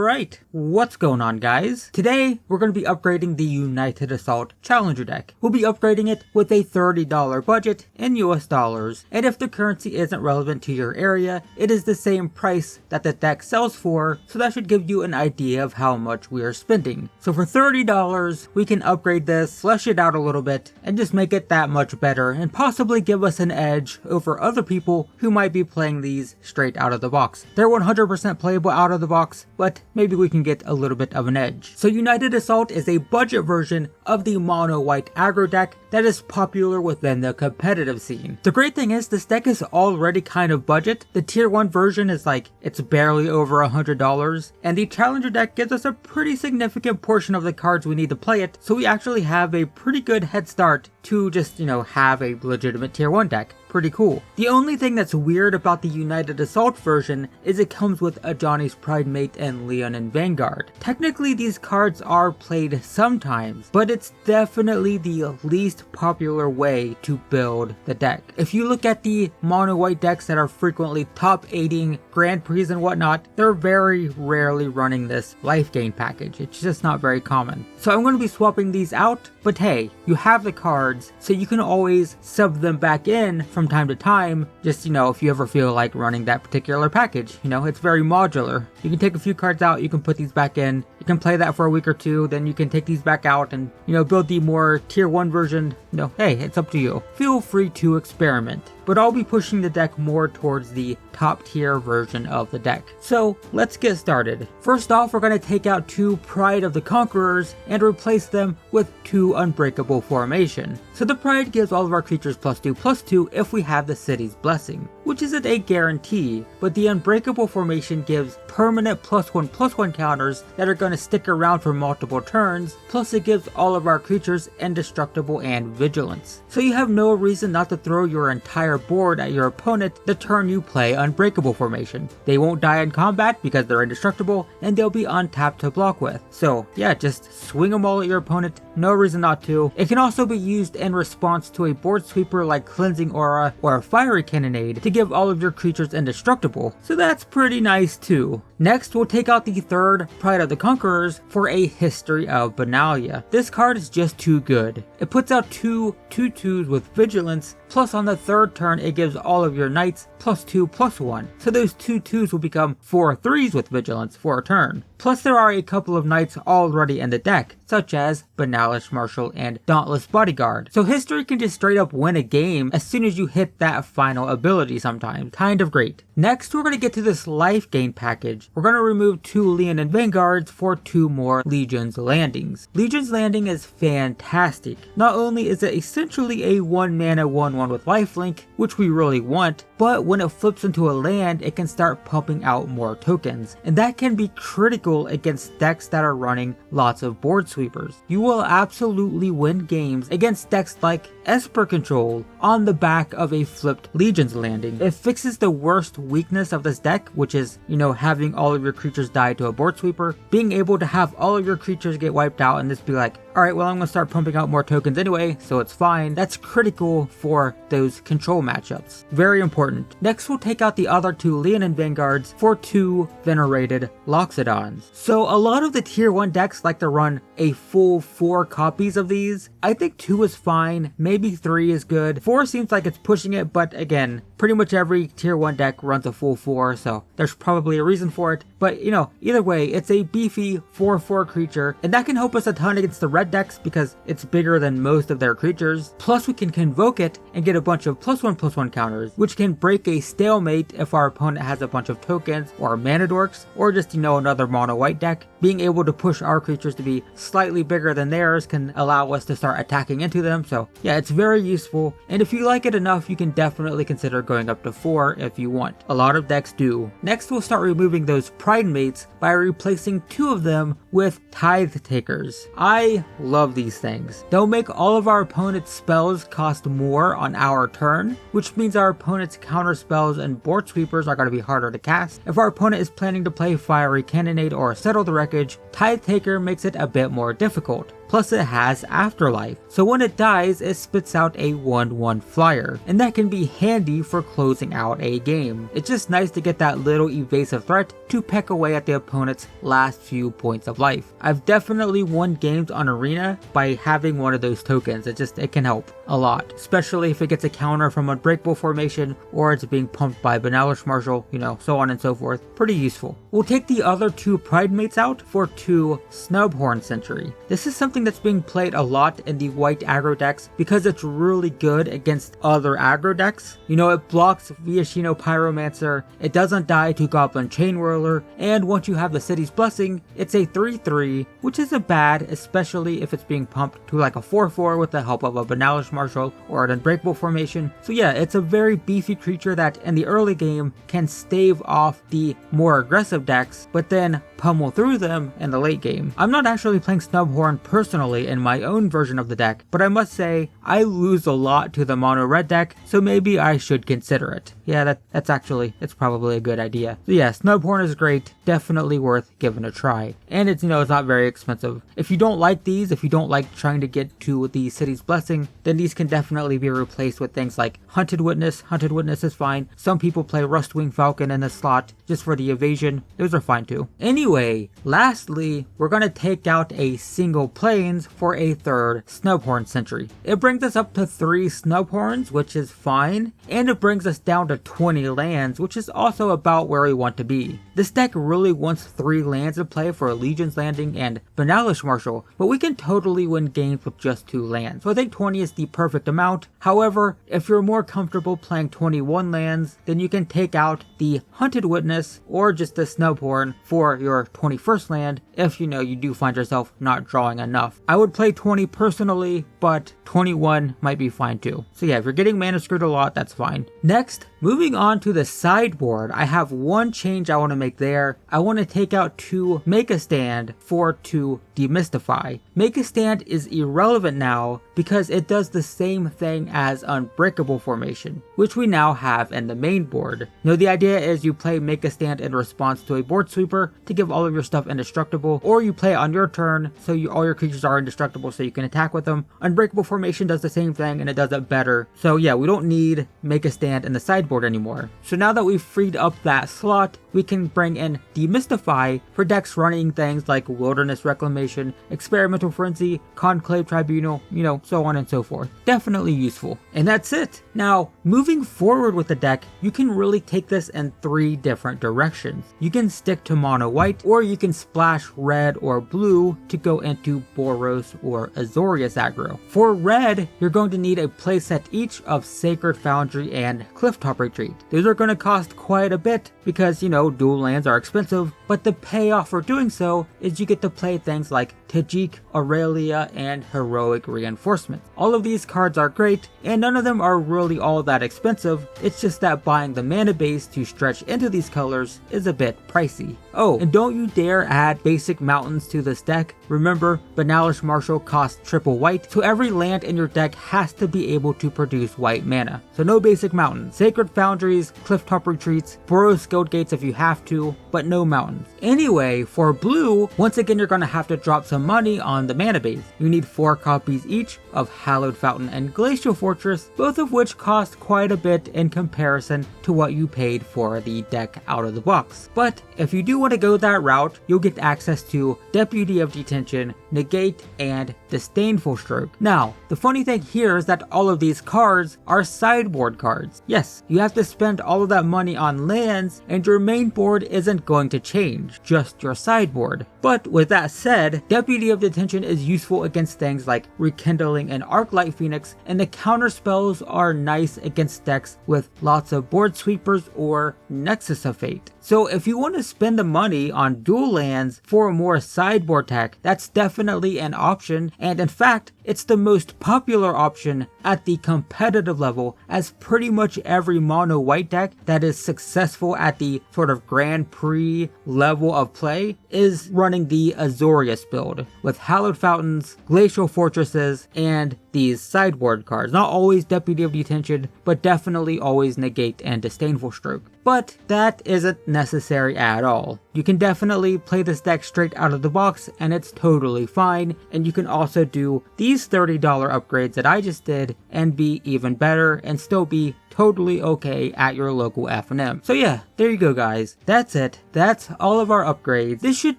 Alright, what's going on guys? Today, we're going to be upgrading the United Assault Challenger deck. We'll be upgrading it with a $30 budget in US dollars, and if the currency isn't relevant to your area, it is the same price that the deck sells for, so that should give you an idea of how much we are spending. So for $30, we can upgrade this, flesh it out a little bit, and just make it that much better, and possibly give us an edge over other people who might be playing these straight out of the box. They're 100% playable out of the box, but maybe we can get a little bit of an edge. So United Assault is a budget version of the mono white aggro deck that is popular within the competitive scene. The great thing is this deck is already kind of budget. The tier 1 version is it's barely over $100, and the challenger deck gives us a pretty significant portion of the cards we need to play it, so we actually have a pretty good head start to just, have a legitimate tier 1 deck. Pretty cool. The only thing that's weird about the United Assault version is it comes with a Johnny's Pridemate and Leon and Vanguard. Technically these cards are played sometimes, but it's definitely the least popular way to build the deck. If you look at the mono white decks that are frequently top 8ing Grand Prix and whatnot, they're very rarely running this Lifegain package. It's just not very common. So I'm going to be swapping these out, but hey, you have the cards, so you can always sub them back in from time to time, just if you ever feel like running that particular package. It's very modular. You can take a few cards out, you can put these back in, you can play that for a week or two, then you can take these back out and build the more tier 1 version. Hey, it's up to you. Feel free to experiment, but I'll be pushing the deck more towards the top tier version of the deck. So let's get started. First off, we're going to take out 2 Pride of the Conquerors and replace them with 2 Unbreakable Formation. So the Pride gives all of our creatures +2/+2 if we have the City's Blessing, which isn't a guarantee, but the Unbreakable Formation gives permanent +1/+1 counters that are going to stick around for multiple turns, plus it gives all of our creatures Indestructible and Vigilance. So you have no reason not to throw your entire board at your opponent the turn you play Unbreakable Formation. They won't die in combat because they're indestructible, and they'll be untapped to block with. So yeah, just swing them all at your opponent, no reason not to. It can also be used in response to a board sweeper like Cleansing Aura or a Fiery Cannonade to give all of your creatures indestructible, so that's pretty nice too. Next, we'll take out the 3rd Pride of the Conquerors for a History of Benalia. This card is just too good. It puts out 2 2/2s with Vigilance, plus on the 3rd turn it gives all of your knights +2/+1. So those 2/2s will become 4 3s with Vigilance for a turn. Plus there are a couple of knights already in the deck, such as Benalis Marshal and Dauntless Bodyguard. So History can just straight up win a game as soon as you hit that final ability sometimes. Kind of great. Next, we're going to get to this Lifegain package. We're going to remove 2 Leon and Vanguards for 2 more Legion's Landings. Legion's Landing is fantastic. Not only is it essentially a 1 mana 1/1 with lifelink, which we really want, but when it flips into a land, it can start pumping out more tokens, and that can be critical against decks that are running lots of board sweepers. You will absolutely win games against decks like Esper Control on the back of a flipped Legion's Landing. It fixes the worst weakness of this deck, which is, having all of your creatures die to a board sweeper, being able to have all of your creatures get wiped out and just be like, alright, well I'm going to start pumping out more tokens anyway, so it's fine. That's critical for those control matchups. Very important. Next, we'll take out the other 2 Leon and Vanguards for 2 Venerated Loxodons. So a lot of the tier 1 decks like to run a full 4 copies of these. I think 2 is fine, maybe 3 is good. 4 seems like it's pushing it, but again, pretty much every tier 1 deck runs a full 4, so there's probably a reason for it. But either way, it's a beefy 4/4 creature, and that can help us a ton against the red decks because it's bigger than most of their creatures. Plus we can convoke it and get a bunch of +1/+1 counters, which can break a stalemate if our opponent has a bunch of tokens or mana dorks, or just another mono white deck. Being able to push our creatures to be slightly bigger than theirs can allow us to start attacking into them. So yeah, it's very useful, and if you like it enough, you can definitely consider going up to 4 if you want. A lot of decks do. Next, we'll start removing those Pridemates by replacing 2 of them with Tithe Takers. I love these things. They'll make all of our opponent's spells cost more on our turn, which means our opponent's counter spells and board sweepers are going to be harder to cast. If our opponent is planning to play Fiery Cannonade or Settle the Wreckage, Tithe Taker makes it a bit more difficult. plus it has afterlife. So when it dies, it spits out a 1/1 flyer, and that can be handy for closing out a game. It's just nice to get that little evasive threat to peck away at the opponent's last few points of life. I've definitely won games on Arena by having one of those tokens. It can help a lot, especially if it gets a counter from Unbreakable formation or it's being pumped by Banalish Marshal, so on and so forth. Pretty useful. We'll take the other 2 Pridemates out for 2 Snubhorn Sentry. This is something that's being played a lot in the white aggro decks because it's really good against other aggro decks. It blocks Viashino Pyromancer, it doesn't die to Goblin Chainwhirler, and once you have the City's Blessing, it's a 3/3, which isn't bad, especially if it's being pumped to like a 4/4 with the help of a Banalish Marshal or an Unbreakable formation. So yeah, it's a very beefy creature that in the early game can stave off the more aggressive decks, but then pummel through them in the late game. I'm not actually playing Snubhorn personally in my own version of the deck, but I must say I lose a lot to the mono red deck, so maybe I should consider it. Yeah, it's probably a good idea. So yeah, Snubhorn is great, definitely worth giving a try. And it's not very expensive. If you don't like these, if you don't like trying to get to the City's Blessing, then these can definitely be replaced with things like Hunted Witness. Hunted Witness is fine. Some people play Rustwing Falcon in this slot just for the evasion. Those are fine too. Anyway, lastly, we're going to take out a single Plains for a 3rd Snubhorn Sentry. It brings us up to 3 Snubhorns, which is fine, and it brings us down to 20 lands, which is also about where we want to be. This deck really wants 3 lands to play for Legion's Landing and Banalish Marshal, but we can totally win games with just 2 lands. So I think 20 is the perfect amount. However, if you're more comfortable playing 21 lands, then you can take out the Hunted Witness or just the Snubhorn for your 21st land if you do find yourself not drawing enough. I would play 20 personally, but 21 might be fine too. So yeah, if you're getting mana screwed a lot, that's fine. Next, moving on to the sideboard, I have one change I want to make there. I want to take out 2 Make a Stand for 2 Demystify. Make a Stand is irrelevant now because it does the same thing as Unbreakable formation, which we now have in the main board. The idea is you play Make a Stand in response to a board sweeper to give all of your stuff indestructible, or you play on your turn so all your creatures are indestructible so you can attack with them. Unbreakable formation does the same thing and it does it better. So yeah, we don't need Make a Stand in the sideboard anymore. So now that we've freed up that slot, we can bring in Demystify for decks running things like Wilderness Reclamation, Experimental Frenzy, Conclave Tribunal, so on and so forth. Definitely useful. And that's it. Now, moving forward with the deck, you can really take this in 3 different directions. You can stick to mono white, or you can splash red or blue to go into Boros or Azorious Aggro. For red, you're going to need a playset each of Sacred Foundry and Clifftop Retreat. Those are going to cost quite a bit because, dual lands are expensive, but the payoff for doing so is you get to play things like Tajik, Aurelia, and Heroic Reinforcement. All of these cards are great, and none of them are really all that expensive. It's just that buying the mana base to stretch into these colors is a bit pricey. Oh, and don't you dare add basic mountains to this deck. Remember, Banalish Marshal costs triple white, so every land in your deck has to be able to produce white mana. So no basic mountains. Sacred Foundries, Clifftop Retreats, Boros Guild Gates if you have to, but no mountains. Anyway, for blue, once again you're going to have to drop some money on the mana base. You need 4 copies each of Hallowed Fountain and Glacial Fortress, both of which cost quite a bit in comparison to what you paid for the deck out of the box. But if you do want to go that route, you'll get access to Deputy of Detention, Negate, and Disdainful Stroke. Now, the funny thing here is that all of these cards are sideboard cards. Yes, you have to spend all of that money on lands, and your main board isn't going to change, just your sideboard. But with that said, Deputy of Detention is useful against things like Rekindling and Arclight Phoenix, and the counter spells are nice against decks with lots of board sweepers or Nexus of Fate. So if you want to spend the money on dual lands for more sideboard tech, that's definitely an option, and in fact, it's the most popular option at the competitive level, as pretty much every mono white deck that is successful at the sort of Grand Prix level of play is running the Azorious build with Hallowed Fountains, Glacial Fortresses, and these sideboard cards. Not always Deputy of Detention, but definitely always Negate and Disdainful Stroke. But that isn't necessary at all. You can definitely play this deck straight out of the box and it's totally fine, and you can also do these $30 upgrades that I just did and be even better and still be totally okay at your local F&M. So yeah, there you go guys. That's it. That's all of our upgrades. This should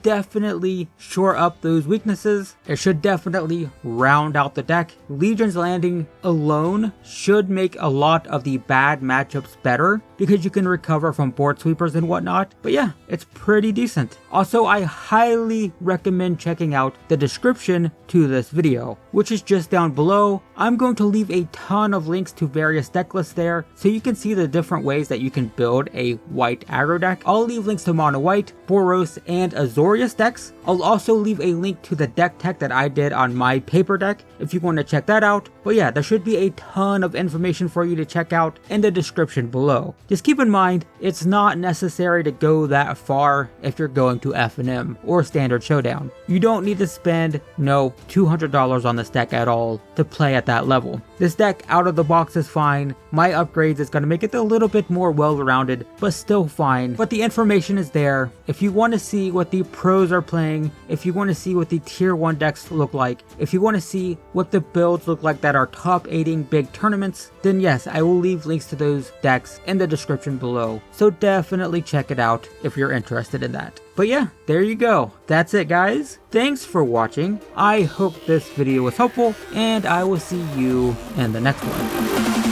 definitely shore up those weaknesses. It should definitely round out the deck. Legion's Landing alone should make a lot of the bad matchups better because you can recover from board sweepers and whatnot. But yeah, it's pretty decent. Also, I highly recommend checking out the description to this video, which is just down below. I'm going to leave a ton of links to various deck lists there, so you can see the different ways that you can build a white aggro deck. I'll leave links to mono white, Boros, and Azorious decks. I'll also leave a link to the deck tech that I did on my paper deck if you want to check that out. But yeah, there should be a ton of information for you to check out in the description below. Just keep in mind, it's not necessary to go that far if you're going to F&M or Standard Showdown. You don't need to spend, no, $200 on this deck at all to play at that level. This deck out of the box is fine. My upgrades is going to make it a little bit more well-rounded, but still fine. But the information is there. If you want to see what the pros are playing, if you want to see what the tier 1 decks look like, if you want to see what the builds look like that are top 8ing big tournaments, then yes, I will leave links to those decks in the description below. So definitely check it out if you're interested in that. But yeah, there you go. That's it guys. Thanks for watching. I hope this video was helpful, and I will see you in the next one.